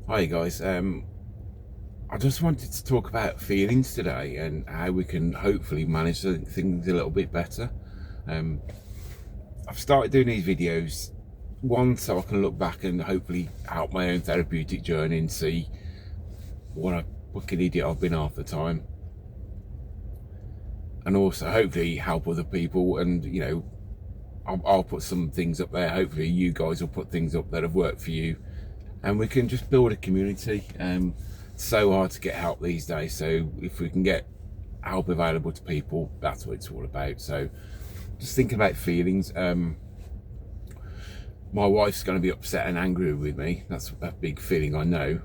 Hi guys, I just wanted to talk about feelings today and how we can hopefully manage things a little bit better. Um, I've started doing these videos, one, so I can look back and hopefully help my own therapeutic journey and see what a fucking idiot I've been half the time, and also hopefully help other people. And I'll put some things up there. Hopefully you guys will put things up that have worked for you, and we can just build a community. It's so hard to get help these days, so if we can get help available to people, that's what it's all about. So just thinking about feelings. My wife's going to be upset and angry with me. That's a big feeling, I know.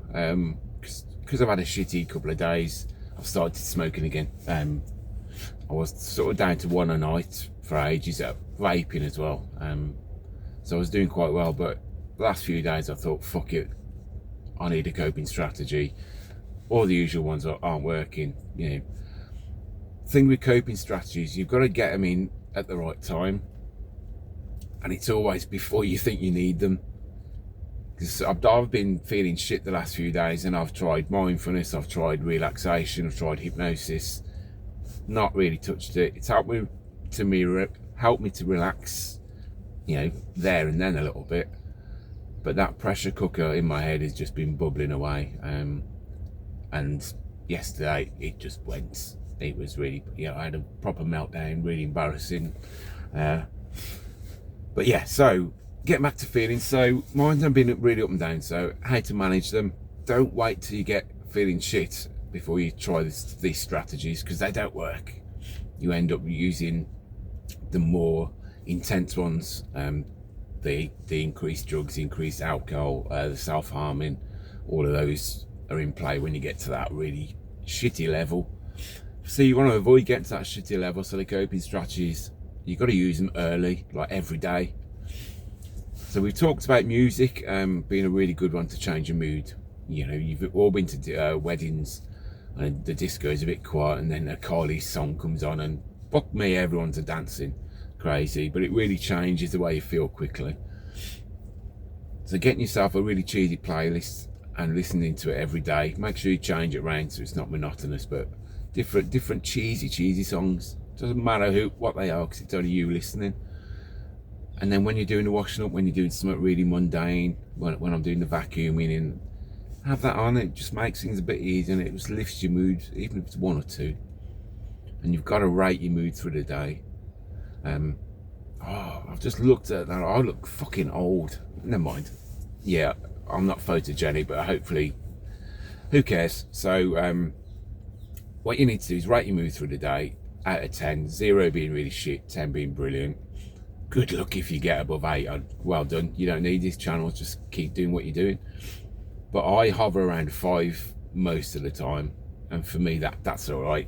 Because I've had a shitty couple of days, I've started smoking again. I was sort of down to one a night for ages, vaping as well. So I was doing quite well, but the last few days I thought, fuck it, I need a coping strategy. All the usual ones aren't working. Thing with coping strategies, you've got to get them in at the right time, and it's always before you think you need them. Because I've been feeling shit the last few days, and I've tried mindfulness, I've tried relaxation, I've tried hypnosis, not really touched it. It's helped me to relax, there and then a little bit. But that pressure cooker in my head has just been bubbling away. And yesterday it just went. It was really, I had a proper meltdown, really embarrassing. But yeah, so getting back to feelings. So mine have been really up and down. So how to manage them. Don't wait till you get feeling shit before you try these strategies, because they don't work. You end up using the more intense ones. The increased drugs, increased alcohol, the self-harming, all of those are in play when you get to that really shitty level. So you want to avoid getting to that shitty level. So the coping strategies, you've got to use them early, like every day. So we've talked about music being a really good one to change your mood. You've all been to weddings and the disco is a bit quiet, and then a Carly song comes on and fuck me, everyone's a dancing crazy, but it really changes the way you feel quickly. So getting yourself a really cheesy playlist and listening to it every day. Make sure you change it around so it's not monotonous, but different cheesy songs. Doesn't matter what they are, because it's only you listening. And then when you're doing the washing up, when you're doing something really mundane, when I'm doing the vacuuming, and have that on, it just makes things a bit easier, and it just lifts your mood, even if it's one or two. And you've got to rate your mood through the day. I've just looked at that. I look fucking old. Never mind. Yeah, I'm not photogenic, but hopefully, who cares? So what you need to do is rate your mood through the day out of 10, 0 being really shit, 10 being brilliant. Good luck if you get above 8. Well done. You don't need this channel, just keep doing what you're doing. But I hover around 5 most of the time, and for me that's all right.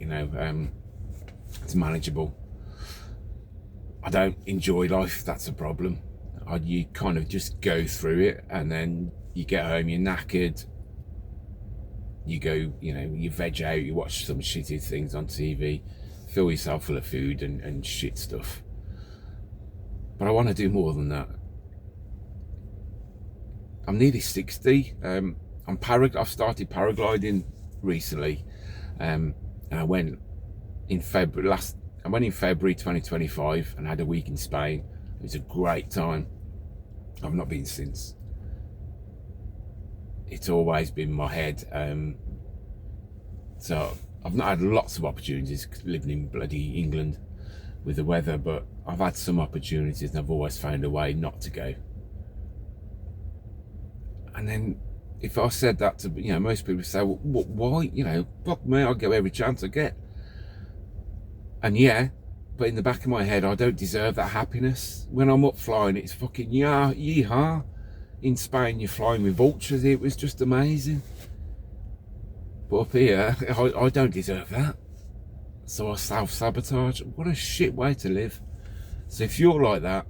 It's manageable. I don't enjoy life, that's a problem. You kind of just go through it, and then you get home, you're knackered, you go, you veg out, you watch some shitty things on TV, fill yourself full of food and shit stuff. But I want to do more than that. I'm nearly 60. I've started paragliding recently, and I went in February 2025 and had a week in Spain. It was a great time. I've not been since. It's always been in my head. So I've not had lots of opportunities living in bloody England with the weather, but I've had some opportunities, and I've always found a way not to go. And then if I said that to most people say, well, why? Fuck me, I'll go every chance I get. And yeah, but in the back of my head, I don't deserve that happiness. When I'm up flying, it's fucking yeehaw. In Spain, you're flying with vultures. It was just amazing. But up here, I don't deserve that. So I self-sabotage. What a shit way to live. So if you're like that,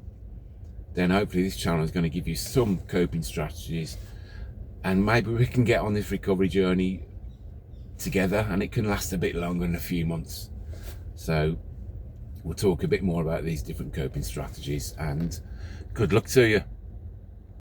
then hopefully this channel is going to give you some coping strategies, and maybe we can get on this recovery journey together, and it can last a bit longer than a few months. So we'll talk a bit more about these different coping strategies, and good luck to you.